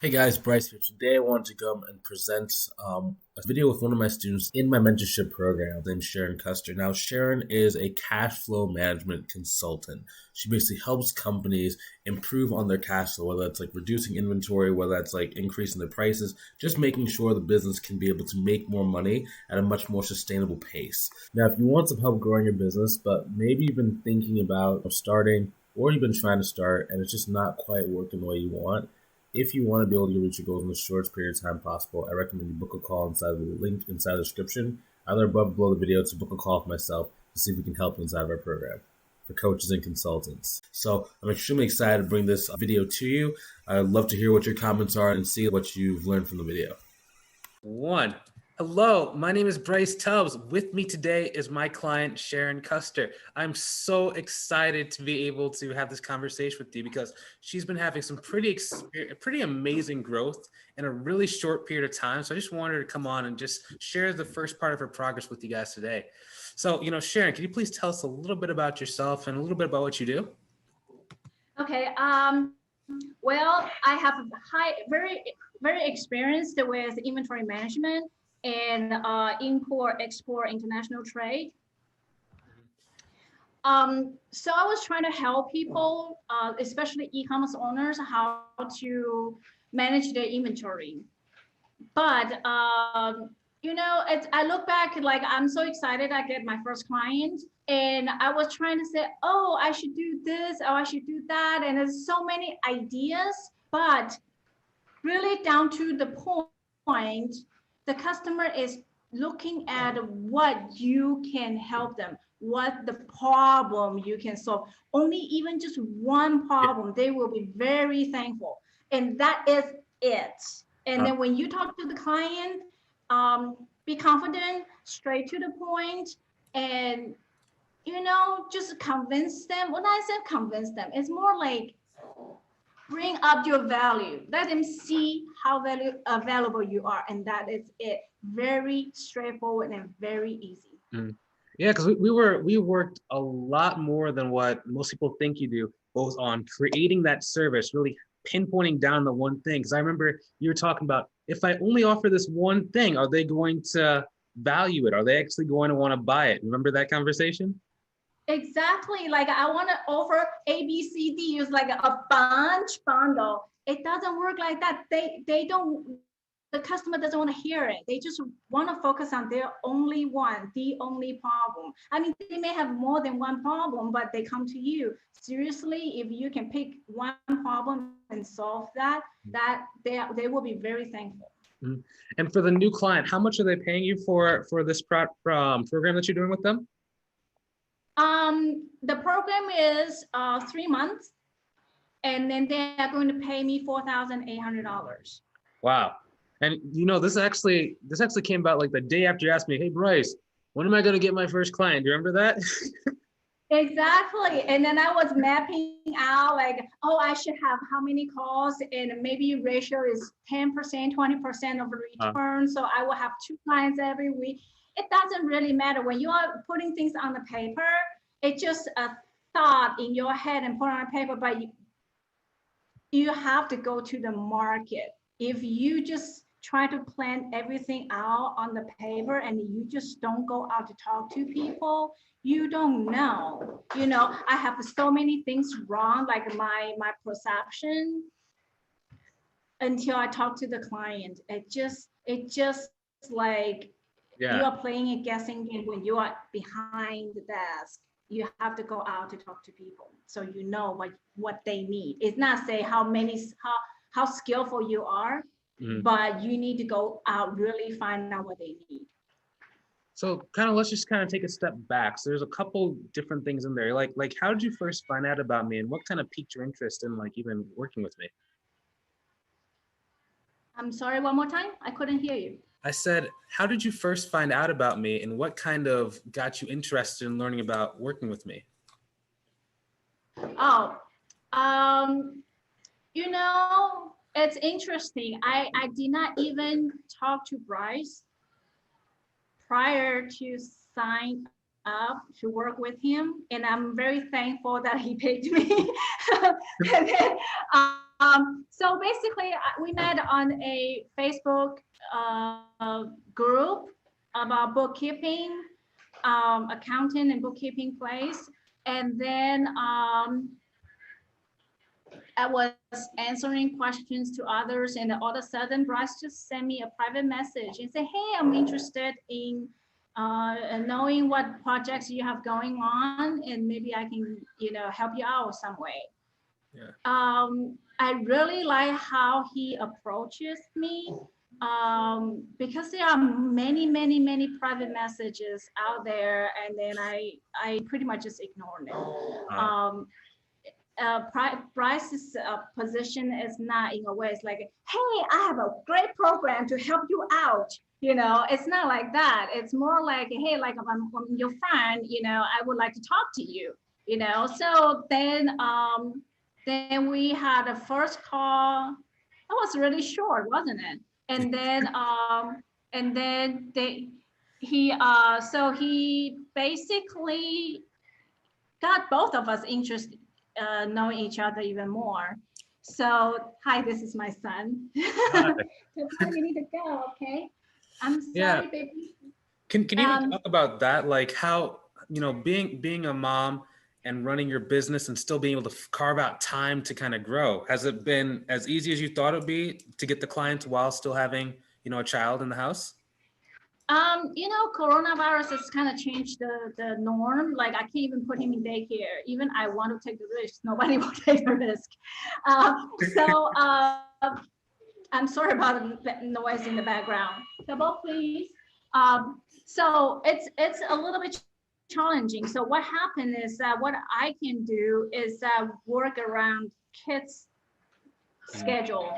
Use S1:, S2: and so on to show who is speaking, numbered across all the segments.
S1: Hey guys, Bryce here. Today I wanted to come and present a video with one of my students in my mentorship program named Sharon Custer. Now, Sharon is a cash flow management consultant. She basically helps companies improve on their cash flow, whether that's like reducing inventory, whether that's like increasing their prices, just making sure the business can be able to make more money at a much more sustainable pace. Now, if you want some help growing your business, but maybe you've been thinking about starting or you've been trying to start and it's just not quite working the way you want, if you want to be able to reach your goals in the shortest period of time possible, I recommend you book a call inside of the link inside the description, either above or below the video, to book a call with myself to see if we can help you inside of our program for coaches and consultants. So I'm extremely excited to bring this video to you. I'd love to hear what your comments are and see what you've learned from the video.
S2: Hello, my name is Bryce Tubbs. With me today is my client, Sharon Custer. I'm so excited to be able to have this conversation with you because she's been having some pretty amazing growth in a really short period of time. So I just wanted her to come on and just share the first part of her progress with you guys today. So, Sharon, can you please tell us a little bit about yourself and a little bit about what you do?
S3: Okay. Well, I have very experienced with inventory management and import, export, international trade. So I was trying to help people, especially e-commerce owners, how to manage their inventory. But I look back, like I'm so excited I get my first client, and I was trying to say, oh, I should do this, or I should do that, and there's so many ideas, but really down to the point, the customer is looking at what you can help them, what the problem you can solve. Only even just one problem, they will be very thankful. And that is it. And then when you talk to the client, be confident, straight to the point, and just convince them. When I said convince them, it's more like bring up your value. Let them see how valuable you are, and that is it. Very straightforward and very easy.
S2: Yeah, because we worked a lot more than what most people think you do, both on creating that service, really pinpointing down the one thing. Because I remember you were talking about, if I only offer this one thing, are they going to value it? Are they actually going to want to buy it? Remember that conversation?
S3: Exactly. Like I want to offer A, B, C, D, use like a bundle. It doesn't work like that. They don't, the customer doesn't want to hear it. They just want to focus on their only one, the only problem. I mean, they may have more than one problem, but they come to you. Seriously, if you can pick one problem and solve that they will be very thankful.
S2: And for the new client, how much are they paying you for this program that you're doing with them?
S3: The program is 3 months, and then they are going to pay me $4,800.
S2: Wow. And this actually came about like the day after you asked me, hey Bryce, when am I going to get my first client? Do you remember that?
S3: Exactly. And then I was mapping out like, oh, I should have how many calls, and maybe ratio is 10%, 20% of return. So I will have 2 clients every week. It doesn't really matter when you are putting things on the paper. It's just a thought in your head and put on paper, but you have to go to the market. If you just try to plan everything out on the paper and you just don't go out to talk to people, you don't know. I have so many things wrong, like my perception, until I talk to the client. It just like, yeah. You are playing a guessing game when you are behind the desk. You have to go out to talk to people, so you know what they need. It's not say how skillful you are, but you need to go out, really find out what they need.
S2: So let's just take a step back. So there's a couple different things in there. Like how did you first find out about me, and what kind of piqued your interest in even working with me?
S3: I'm sorry, one more time. I couldn't hear you.
S2: I said, how did you first find out about me, and what kind of got you interested in learning about working with me?
S3: Oh, it's interesting. I did not even talk to Bryce prior to sign up to work with him, and I'm very thankful that he paid me. And then So basically, we met on a Facebook group about bookkeeping, accounting and bookkeeping place. And then I was answering questions to others, and all of a sudden, Bryce just sent me a private message and said, "Hey, I'm interested in knowing what projects you have going on, and maybe I can, help you out some way."
S2: Yeah.
S3: I really like how he approaches me, because there are many, many, many private messages out there, and then I pretty much just ignore them. Bryce's position is not in a way, it's like, "Hey, I have a great program to help you out." It's not like that. It's more like, "Hey, like I'm your friend, I would like to talk to you." So then we had a first call. That was really short, wasn't it? And then he basically got both of us interested, knowing each other even more. So, hi, this is my son.
S2: Hi.
S3: You need to go, okay? I'm sorry,
S2: Yeah.
S3: baby.
S2: Can you even talk about that? Like how, being a mom and running your business and still being able to carve out time to kind of grow. Has it been as easy as you thought it would be to get the clients while still having, a child in the house?
S3: Coronavirus has kind of changed the norm. Like, I can't even put him in daycare. Even I want to take the risk. Nobody will take the risk. So I'm sorry about the noise in the background. Double, please. So it's a little bit challenging. So what happened is that what I can do is work around kids' schedule.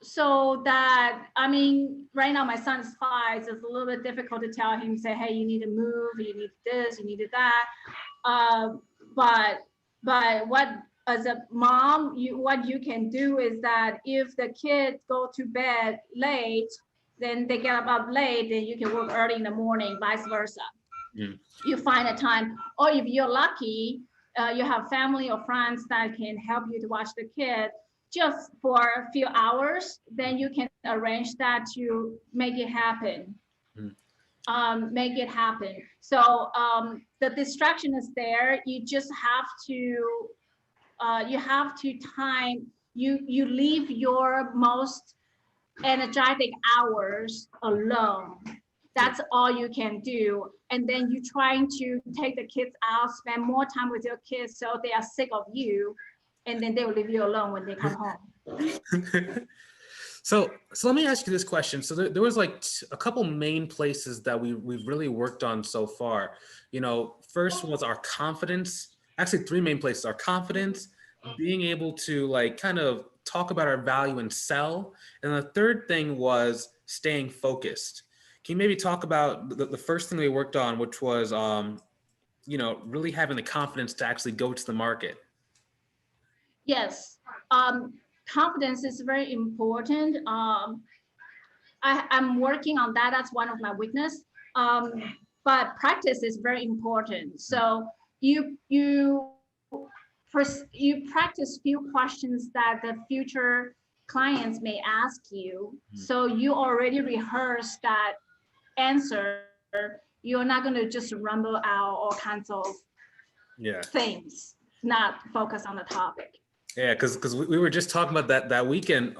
S3: So that, right now my son is 5, so it's a little bit difficult to tell him, say, "Hey, you need to move, you need this, you need that." But what, as a mom, what you can do is that if the kids go to bed late, then they get up late, then you can work early in the morning, vice versa. You find a time, or if you're lucky, you have family or friends that can help you to watch the kid just for a few hours, then you can arrange that to make it happen. Make it happen. So the distraction is there. You just have to you leave your most energetic hours alone. That's all you can do. And then you're trying to take the kids out, spend more time with your kids so they are sick of you, and then they will leave you alone when they come home.
S2: So let me ask you this question. So there was like a couple main places that we've really worked on so far. First was our confidence. Actually, 3 main places: our confidence, being able to like kind of talk about our value and sell, and the third thing was staying focused. Can you maybe talk about the first thing we worked on, which was really having the confidence to actually go to the market?
S3: Yes. Confidence is very important. I'm working on that. That's one of my weakness. But practice is very important. So you practice few questions that the future clients may ask you. So you already rehearse that answer. You're not going to just rumble out all kinds of things, not focus on the topic.
S2: Yeah, because we were just talking about that weekend.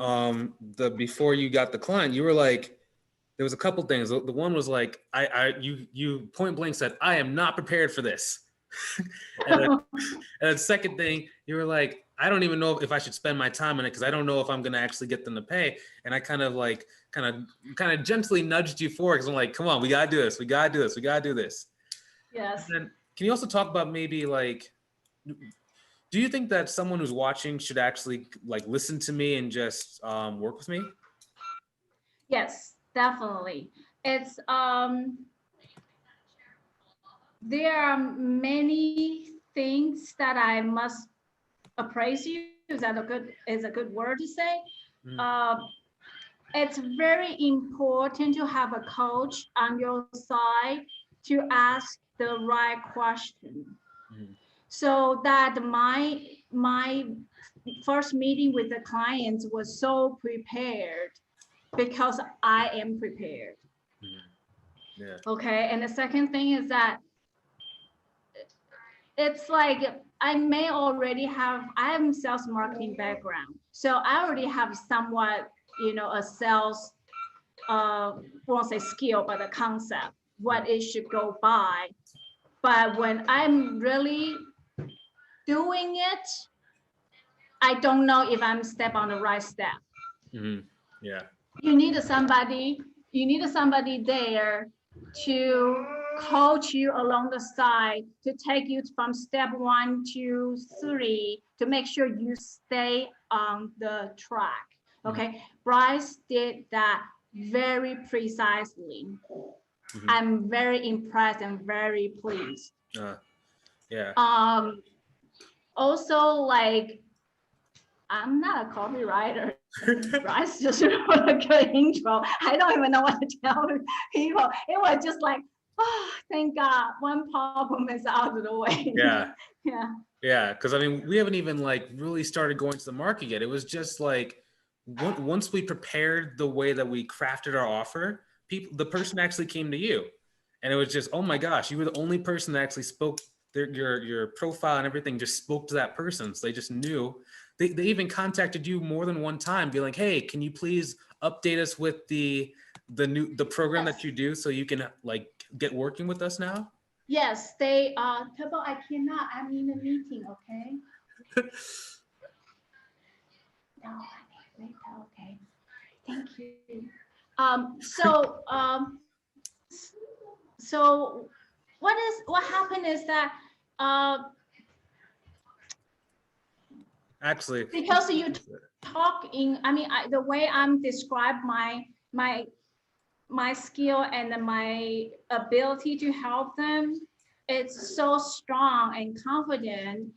S2: Before you got the client, you were like, there was a couple things. The one was like, you point blank said, "I am not prepared for this." and the second thing, you were like, "I don't even know if I should spend my time on it because I don't know if I'm going to actually get them to pay." And I kind of gently nudged you forward because I'm like, "Come on, we gotta do this. We gotta do this. We gotta do this."
S3: Yes.
S2: And can you also talk about maybe like, do you think that someone who's watching should actually like listen to me and just work with me?
S3: Yes, definitely. It's there are many things that I must appraise you. Is a good word to say? It's very important to have a coach on your side to ask the right question. so that my first meeting with the clients was so prepared because I am prepared.
S2: Yeah.
S3: Okay. And the second thing is that it's like I have sales marketing background. So I already have somewhat, a sales, won't say skill, but a concept, what it should go by. But when I'm really doing it, I don't know if I'm step on the right step.
S2: Yeah.
S3: You need somebody there to coach you along the side, to take you from step 1 to 3, to make sure you stay on the track. Okay. Bryce did that very precisely. I'm very impressed and very pleased.
S2: Yeah.
S3: Also, like, I'm not a copywriter. Bryce just wrote a good intro. I don't even know what to tell people. It was just like, oh, thank God, one problem is out of the way.
S2: Yeah.
S3: Yeah.
S2: Yeah. Because I mean, we haven't even like really started going to the market yet. It was just like once we prepared the way that we crafted our offer, the person actually came to you, and it was just, oh my gosh, you were the only person that actually spoke. Your profile and everything just spoke to that person, so they just knew. They even contacted you more than one time, be like, hey, can you please update us with the program that you do so you can like get working with us now?
S3: Yes, they Tabo, I cannot. I'm in a meeting, okay? No, I need later, okay. Thank you. So what happened is that
S2: Actually,
S3: because you talk in, I mean, the way I'm describe my skill and my ability to help them, it's so strong and confident.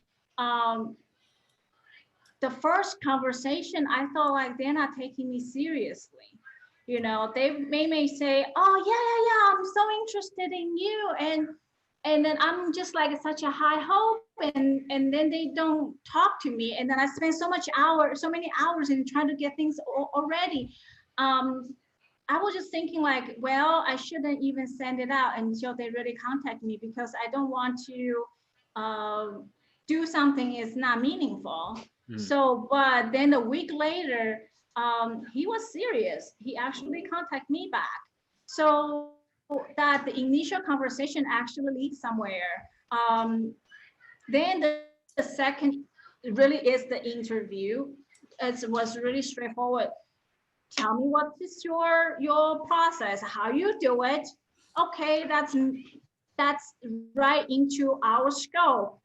S3: The first conversation, I felt like they're not taking me seriously. They may say, oh yeah, I'm so interested in you, and then I'm just like such a high hope, and then they don't talk to me, and then I spend so many hours in trying to get things already. I was just thinking like, well, I shouldn't even send it out until they really contact me, because I don't want to do something is not meaningful. So, but then a week later, he was serious. He actually contacted me back. So that the initial conversation actually leads somewhere. Then the second really is the interview. It was really straightforward. Tell me what is your process, how you do it. Okay, that's right into our scope.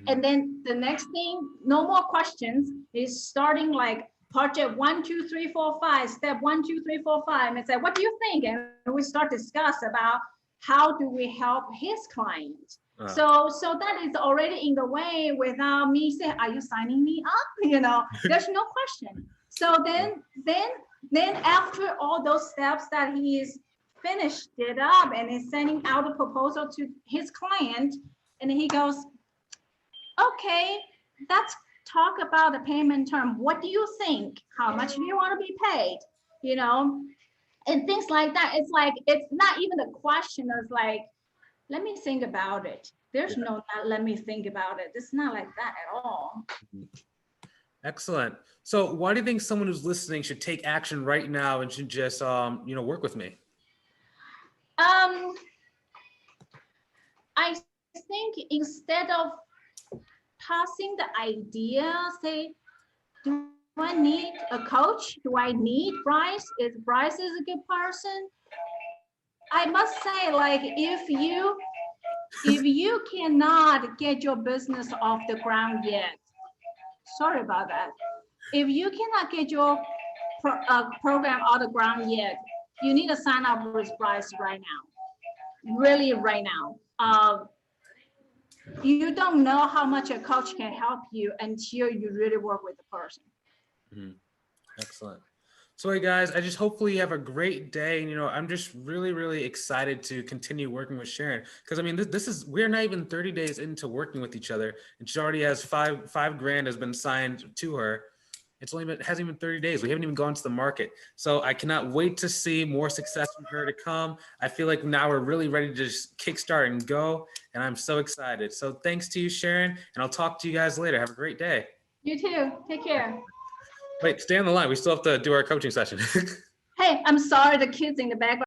S3: And then the next thing, no more questions, is starting like project 1, 2, 3, 4, 5, step 1, 2, 3, 4, 5, and say, what do you think? And we start discuss about how do we help his client. So that is already in the way without me saying, are you signing me up? There's no question. So then after all those steps that he is finished it up and is sending out a proposal to his client, and he goes, okay, let's talk about the payment term. What do you think? How much do you want to be paid? And things like that. It's like, it's not even a question. It's like, let me think about it. There's no, let me think about it. It's not like that at all.
S2: Excellent. So why do you think someone who's listening should take action right now and should just, work with me?
S3: I think instead of passing the idea, say, do I need a coach? Do I need Bryce? Is Bryce is a good person? I must say, like, if you cannot get your business off the ground yet, sorry about that. If you cannot get your program off the ground yet, you need to sign up with Bryce right now. Really, right now. You don't know how much a coach can help you until you really work with the person.
S2: Excellent. So, hey guys, I just hopefully you have a great day. And, I'm just really, really excited to continue working with Sharon because I mean, we're not even 30 days into working with each other, and she already has five grand has been signed to her. Hasn't even 30 days. We haven't even gone to the market. So I cannot wait to see more success from her to come. I feel like now we're really ready to just kickstart and go. And I'm so excited. So thanks to you, Sharon. And I'll talk to you guys later. Have a great day.
S3: You too. Take care.
S2: Wait, stay on the line. We still have to do our coaching session.
S3: Hey, I'm sorry, the kids in the background.